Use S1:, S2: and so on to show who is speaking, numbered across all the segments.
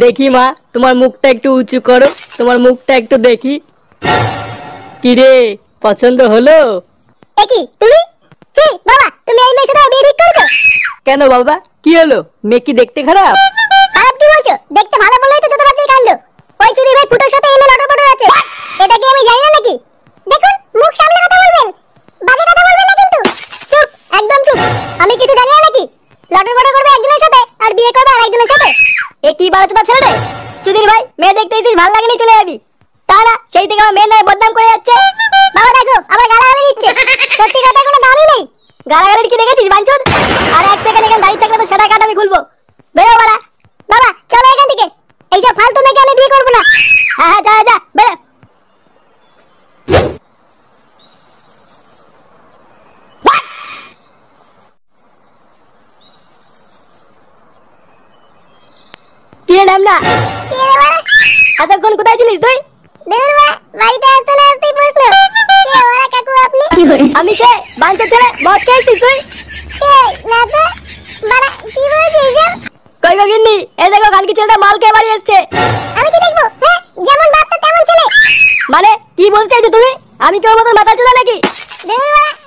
S1: দেখি মা, তোমার মুখটা একটু উঁচু করো, তোমার মুখটা একটু দেখি। কি রে, পছন্দ হলো?
S2: কি তুমি? বাবা, তুমি এই মেয়ের সাথে বিয়ে ঠিক করেছো?
S1: কেন বাবা, কি হলো? মেয়ে কি দেখতে খারাপ?
S2: খারাপ কি বলছো? দেখতে ভালো বললেই তো যত রাতের কাণ্ড। ওই চুরি ভাই ফুটোর সাথে এমএল অটো পটো আছে, এটা কি আমি জানি না নাকি? দেখুন, মুখ সামলে কথা বলবেন, বাজে কথা বলবেন না কিন্তু। চুপ, একদম চুপ। আমি কিছু জানি না নাকি? লটর পটো করবে একজনের সাথে আর বিয়ে করবে আরেকজনের সাথে। এ কি বারোচোদা ছেলে রে? চুদির ভাই, মেয়ে দেখতে এসেছিস, ভালো লাগেনি চলে যাবি। তারা সেই থেকে আমার মেয়ের নয় বদনাম করে যাচ্ছে। বাবা দেখো, আবার গালাগালি দিচ্ছে। সত্যি কথা কোনো দামই নেই। গালাগালির কি দেখেছিস বাঞ্চুদ? আর এক সেকেন্ড এখানে দাঁড়িয়ে থাকলে তো সেটা কাট আমি খুলবো। বেরো বাড়া। বাবা চলো এখান থেকে, এইসব ফালতু মেয়েকে আমি বিয়ে করবো না। হ্যাঁ হ্যাঁ, যা যা বেরো। কি রে নামনা? এতক্ষণ কোথায় ছিলিস তুই? বাড়িতে আসতে না আসতেই প্রশ্ন, কে ওরা কাকু আপনি? আমি কে? বাঞ্চুদ ছেলে, মদ খেয়েছিস তুই? না তো বাড়া, কি বলছিস এসব? কই গো গিন্নি, এই দেখো কালকে ছেলেটা মাল খেয়ে বাড়ি এসছে। আমি কি দেখবো? হ্যাঁ, যেমন বাপ তো তেমন ছেলে। মানে কি বলতে চাইছো তুমি? আমি কি ওর মতন মাথা চোদা নাকি?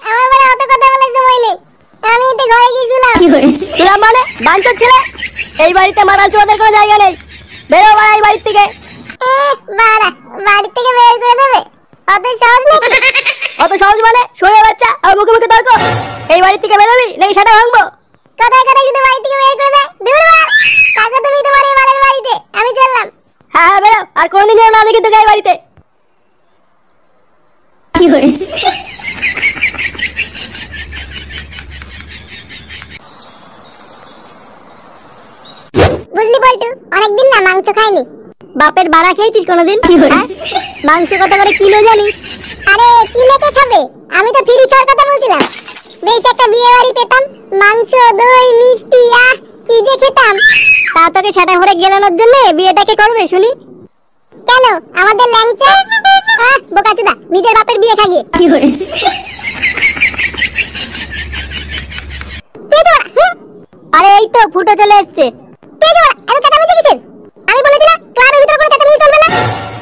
S2: আমার মানে অত কথা বলার সময় নেই, আমি একটু ঘরে গিয়ে শুলাম। শুলাম মানে? বাঞ্চুদ ছেলে, এই বাড়িতে মারাল চোদাদের কোনো জায়গা নেই। বেরো বাড়া এই বাড়ি থেকে। বাড়া, বাড়ি থেকে বের করে দেবে? অত সহজ নাকি? অত সহজ মানে? শুয়ে বাচ্চা, আর মুখে মুখে তর্ক। এই বাড়ি থেকে বেরোবি নাকি সেটা ভাঙবো? কথায় কথায় শুধু বাড়ি থেকে বের করে দেয়। দূর বাড়া, কাকা তুমি তোমার এই মালের বাড়িতে, আমি চললাম। হ্যাঁ হ্যাঁ বেরো, আর কোনদিন যেন না দেখি তোকে এই বাড়িতে। কি করে? বুঝলি বলটু, অনেকদিন না মাংস খাইনি। বাপের বাড়া খেয়েছিস কোনোদিন? মাংস কত করে কিলো জানিস? আরে কি মেখে খাবে, আমি তো ফ্রি খাওয়ার কথা বলছিলাম। বেশ একটা বিয়ে বাড়ি পেতাম, মাংস দই মিষ্টি, আহ কি যে খেতাম। তা তোকে সেটা ভরে গেলানোর জন্য বিয়েটাকে করবে শুনি? কেন আমাদের ল্যাংচা? বোকাচোদা, নিজের বাপের বিয়ে খাগিয়ে। কি করে? আরে এই তো ফুটো চলে এসছে। এত চেঁচামেচি কিসের? আমি বলেছি না ক্লাবের ভিতরে কোনো চেঁচামেচি চলবে না।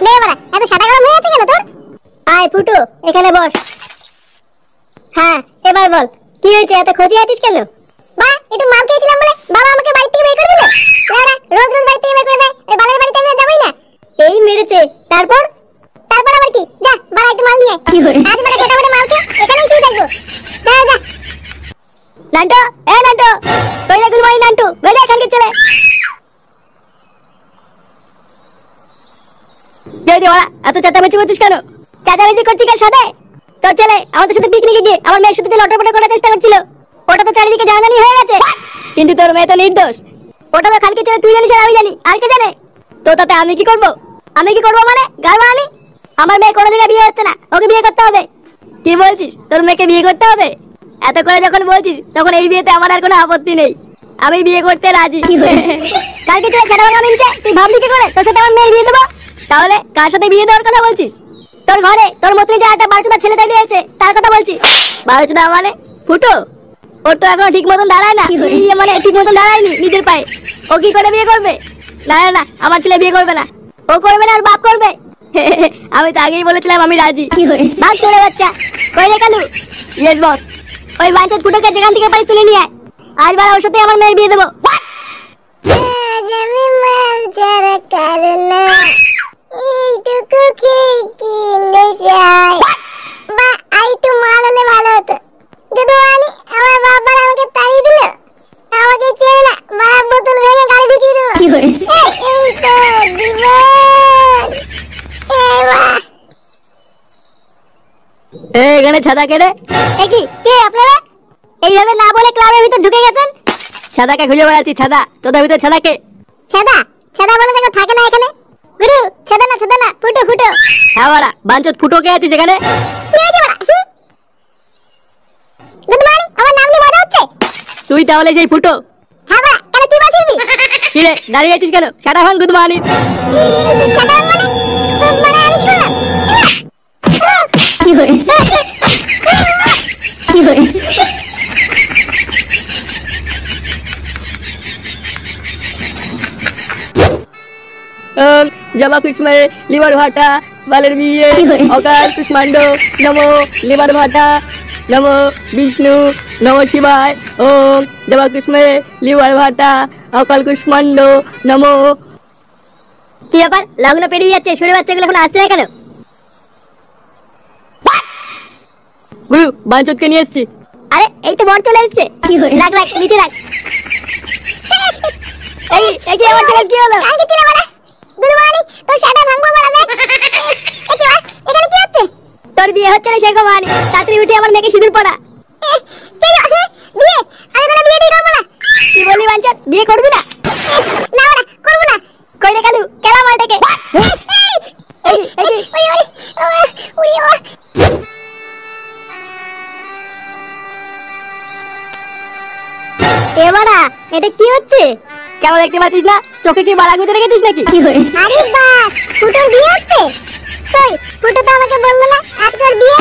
S2: নে বাড়া, এত সাদা গরম হয়ে আছে কেন তোর? আয় ফুটো, এখানে বস। হ্যাঁ এবার বল, কি হয়েছে, এত খোঁজে আছিস কেন? বা একটু মাল খেয়েছিলাম বলে বাবা আমাকে বাড়ি থেকে বের করে দিল। লাড়া, রোজ রোজ বাড়ি থেকে বের করে দেয়, এই বালের বাড়িতে আমি আর যাবই না। এই মেরেছে, তারপর? তারপর আবার কি? যা বাড়া একটু মাল নিয়ে আয়। কি করে? আজ বাড়া সেটা বলে মাল খেয়ে এখানেই শুয়ে থাকবো। যা যা। নান্টু, এ নান্টু, কই রে গুলমাই নান্টু, বেরিয়ে এখানকে চলে। এত চেঁচামেচি করছিস কেন? চেঁচামেচি করছি কার সাথে? তোর ছেলে আমাদের সাথে পিকনিকে গিয়ে আমার মেয়ের সাথে লটরপট করার চেষ্টা করছিল। ওটা তো চারিদিকে জানাজানি হয়ে গেছে। কিন্তু তোর মেয়ে তো নির্দোষ। ওটা তো খালকে ছেলে তুই জানিস আর আমি জানি, আর কে জানে? তো তাতে আমি কি করব? আমি কি করব মানে গাড়বা আমি? আমার মেয়ে কোনো জায়গায় বিয়ে হচ্ছে না, ওকে বিয়ে করতে হবে। কি বলছিস, তোর মেয়েকে বিয়ে করতে হবে? এত করে যখন বলছিস তখন এই বিয়েতে আমার আর কোনো আপত্তি নেই, আমি বিয়ে করতে রাজি। কালকে ছেলে ছেড়া ভাঙা মিলছে, তুই ভাবলি কি করে তোর সাথে আমার মেয়ের বিয়ে দেবো? তাহলে কার সাথে বিয়ে দেওয়ার কথা বলছিস? তোর ঘরে তোর মতই যে একটা বারোচোদা ছেলে দাঁড়িয়ে আছে তার কথা বলছি। বারোচোদা মানে? ফুটো, ওর তো এখনো ঠিক মতন দাঁড়ায় না, মানে ঠিক মতন দাঁড়ায়নি নিজের পায়ে। ও কি করে বিয়ে করবে? না না না, আমার ছেলে বিয়ে করবে না। ও করবে না আর বাপ করবে। আমি তো আগেই বলেছিলাম আমি রাজি। ভাগ চলে বাচ্চা। কই রে কালু? Yes boss. ওই বাঞ্চত ফুটোকে যেখান থেকে পারি তুলে নিয়ে আয়, আজ বার ওর সাথে আমার মেয়ের বিয়ে দেবো। আমি মাল ছাড়া কারণা এইটুকু খেয়ে কি নেশায়। বা আইটু মাল হলে ভালো হতো। কিন্তু আমি আমার বাবার আমাকে তাড়িয়ে দিল, আমাকে চেনে না, মারা বোতল ভেঙে গাড়ি ঢুকিয়ে দেবো। এই তো জীবন। এখানে ছাদা কেড়ে কি কে আপনারা? এইভাবে না বলে ক্লাবের ভিতর ঢুকে গেছেন। ছাদাকে খুঁজে বেড়াচ্ছি, ছাদা তোদের ভিতর ছাদা কে? ছাদা? ছাদা বলে দেখো থাকে না এখানে। গুরু, ছাদা না ফুটো ফুটো। হ্যাঁ বাড়া, বাঞ্চত ফুটো কে আছিস এখানে? কি হয়েছে বাড়া? গুড মর্নিং, আমার নাম নিয়ে মজা হচ্ছে? তুই তাহলে সেই ফুটো? হ্যাঁ বাড়া, কেন কি বলছিস? কি রে দাঁড়িয়ে আছিস কেন? ছাদা ভাঙ গুড মর্নিং। ছাদা মানে? মানে আমি কি করে? কি করে?
S1: জবা কুসুমে লিভার ভাটা বালের বিয়ে অকাল কুষ্মাণ্ড নমো লিভার ভাটা নমো বিষ্ণু নমো শিবায় ওম জবা কুসুমে লিভার ভাটা অকাল কুষ্মাণ্ড নমো।
S2: কি ব্যাপার, লগ্ন পেরিয়ে যাচ্ছে, শুনে বাচ্চাগুলো এখন আসছে না কেন?
S1: গুরু বাঞ্চতকে নিয়ে এসছি।
S2: আরে এই তো বর চলে এসছে। রাখ রাখ, নিচে রাখ। এই কি আমার ছেলের কি হলো? আগে ছিল বড়া গুরু মানি তোর শাটা ভাঙবো বড়া দেখ। এই কি এখানে কি হচ্ছে? তোর বিয়ে হচ্ছে না শেখ মানি, তাড়াতাড়ি উঠে আমার মেয়েকে সিঁদুর পড়া। কেন বিয়ে? আমি কোনো বিয়ে করব না। কি বলি বাঞ্চত, বিয়ে করবি না? না বড়া করব না। কই রে কালু, কেলা মালটাকে। এই ওই এবারা এটা কি হচ্ছে?
S1: কেন দেখতে পাচ্ছিস না? চোখে কি বাড়া গুঁজে রেখেছিস নাকি?
S2: আরে বাস, ফুটোর বিয়ে হচ্ছে? কই ফুটো তো আমাকে বললো না আজকে ওর বিয়ে।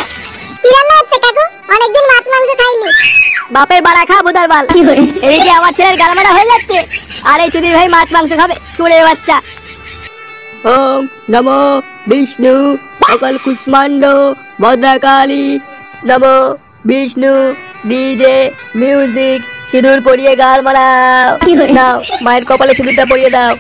S2: কি রান্না হচ্ছে কাকু? অনেকদিন মাছ মাংস খাইনি।
S1: বাপের বাড়া খা বোধার বাল। এদিকে আমার ছেলের গালমারা হয়ে যাচ্ছে, আর এই চুদির ভাই মাছ মাংস খাবে চুলের বাচ্চা। ওম নমো বিষ্ণু অকাল কুষ্মাণ্ড ভদ্রকালী নমো বিষ্ণু ডিজে মিউজিক সিঁদুর পরিয়ে গাল মারাও। নাও মায়ের কপালে সিঁদুরটা পরিয়ে দাও।